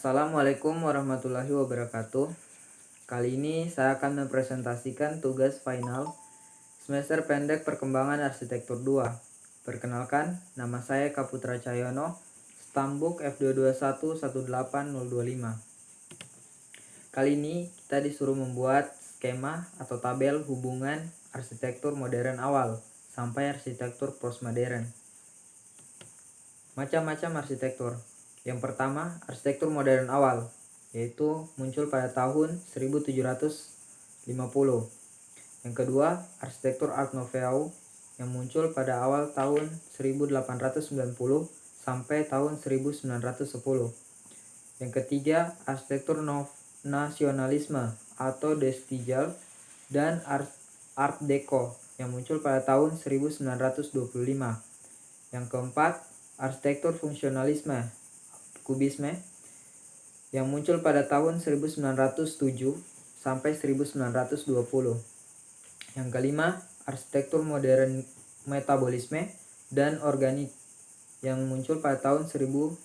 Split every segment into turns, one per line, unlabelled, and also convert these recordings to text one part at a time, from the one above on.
Assalamualaikum warahmatullahi wabarakatuh. Kali ini saya akan mempresentasikan tugas final semester pendek perkembangan arsitektur 2. Perkenalkan, nama saya Kaputra Cahyono, Stambuk F22118025. Kali ini kita disuruh membuat skema atau tabel hubungan arsitektur modern awal sampai arsitektur postmodern. Macam-macam arsitektur. Yang pertama, arsitektur modern awal, yaitu muncul pada tahun 1750. Yang kedua, arsitektur Art Nouveau yang muncul pada awal tahun 1890 sampai tahun 1910. Yang ketiga, arsitektur nasionalisme atau Destigal dan Art Deco yang muncul pada tahun 1925. Yang keempat, arsitektur fungsionalisme kubisme yang muncul pada tahun 1907 sampai 1920. Yang kelima, arsitektur modern metabolisme dan organik yang muncul pada tahun 1960.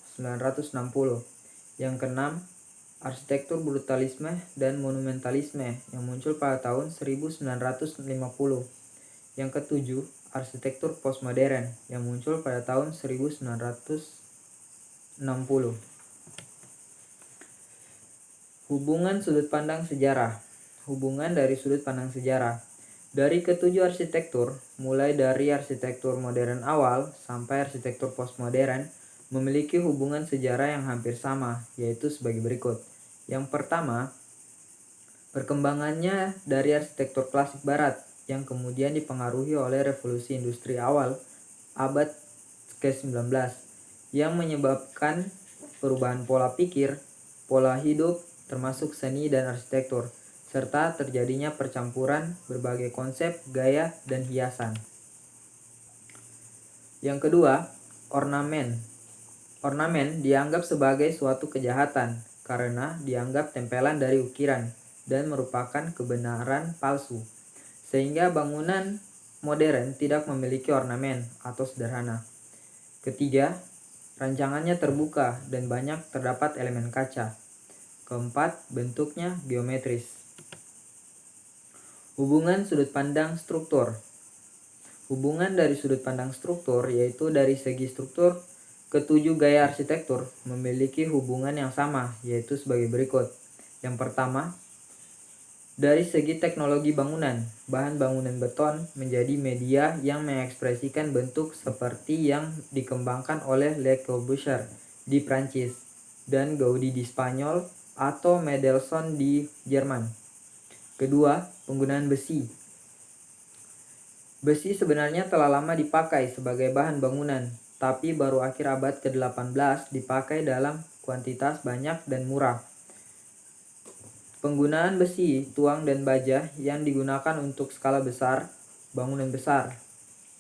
Yang keenam, arsitektur brutalisme dan monumentalisme yang muncul pada tahun 1950. Yang ketujuh, arsitektur postmodern yang muncul pada tahun 1960. Hubungan sudut pandang sejarah. Hubungan dari sudut pandang sejarah. Dari ketujuh arsitektur, mulai dari arsitektur modern awal sampai arsitektur postmodern, memiliki hubungan sejarah yang hampir sama, yaitu sebagai berikut. Yang pertama, perkembangannya dari arsitektur klasik barat yang kemudian dipengaruhi oleh revolusi industri awal abad ke-19 yang menyebabkan perubahan pola pikir, pola hidup, termasuk seni dan arsitektur, serta terjadinya percampuran berbagai konsep, gaya, dan hiasan. Yang kedua, ornamen. Ornamen dianggap sebagai suatu kejahatan karena dianggap tempelan dari ukiran dan merupakan kebenaran palsu, sehingga bangunan modern tidak memiliki ornamen atau sederhana. Ketiga, rancangannya terbuka dan banyak terdapat elemen kaca. Keempat, bentuknya geometris. Hubungan sudut pandang struktur. Hubungan dari sudut pandang struktur yaitu dari segi struktur, ketujuh gaya arsitektur memiliki hubungan yang sama, yaitu sebagai berikut. Yang pertama, dari segi teknologi bangunan, bahan bangunan beton menjadi media yang mengekspresikan bentuk seperti yang dikembangkan oleh Le Corbusier di Prancis dan Gaudi di Spanyol atau Mendelssohn di Jerman. Kedua, penggunaan besi. Besi sebenarnya telah lama dipakai sebagai bahan bangunan, tapi baru akhir abad ke-18 dipakai dalam kuantitas banyak dan murah. Penggunaan besi, tuang, dan baja yang digunakan untuk skala besar, bangunan besar.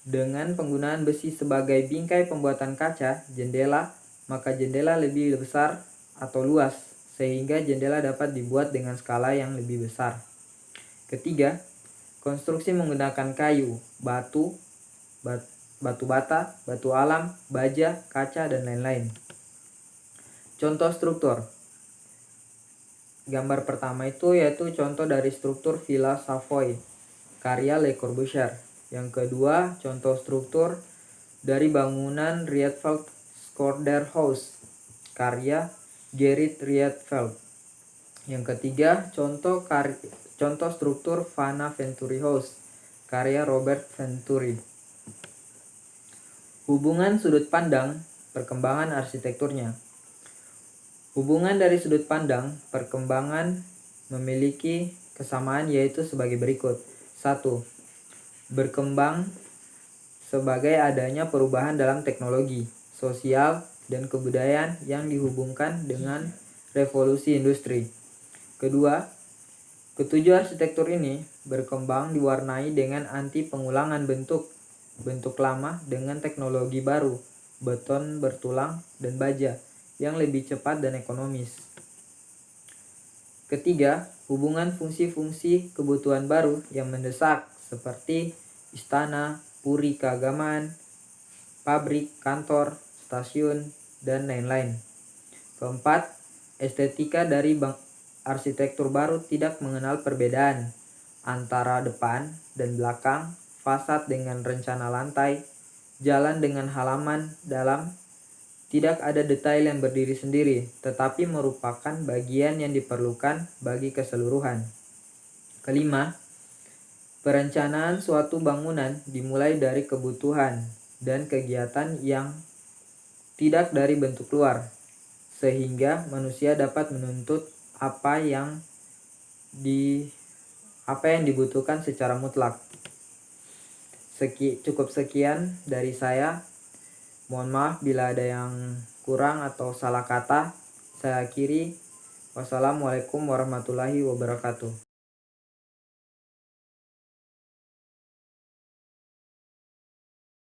Dengan penggunaan besi sebagai bingkai pembuatan kaca, jendela, maka jendela lebih besar atau luas, sehingga jendela dapat dibuat dengan skala yang lebih besar. Ketiga, konstruksi menggunakan kayu, batu bata, batu alam, baja, kaca, dan lain-lain. Contoh struktur. Gambar pertama itu yaitu contoh dari struktur Villa Savoy, karya Le Corbusier. Yang kedua, contoh struktur dari bangunan Rietveld House, karya Gerrit Rietveld. Yang ketiga, contoh struktur Vanna Venturi House, karya Robert Venturi. Hubungan sudut pandang perkembangan arsitekturnya. Hubungan dari sudut pandang perkembangan memiliki kesamaan yaitu sebagai berikut. 1. Berkembang sebagai adanya perubahan dalam teknologi, sosial, dan kebudayaan yang dihubungkan dengan revolusi industri. Kedua, ketujuh arsitektur ini berkembang diwarnai dengan anti pengulangan bentuk lama dengan teknologi baru, beton bertulang, dan baja yang lebih cepat dan ekonomis. Ketiga, hubungan fungsi-fungsi kebutuhan baru yang mendesak seperti istana, puri keagamaan, pabrik, kantor, stasiun, dan lain-lain. Keempat, Estetika dari arsitektur baru tidak mengenal perbedaan antara depan dan belakang, fasad dengan rencana lantai, jalan dengan halaman dalam. Tidak ada detail yang berdiri sendiri, tetapi merupakan bagian yang diperlukan bagi keseluruhan. Kelima, perencanaan suatu bangunan dimulai dari kebutuhan dan kegiatan yang tidak dari bentuk luar, sehingga manusia dapat menuntut apa yang dibutuhkan secara mutlak. Cukup sekian dari saya. Mohon maaf bila ada yang kurang atau salah kata. Saya akhiri. Wassalamualaikum warahmatullahi wabarakatuh.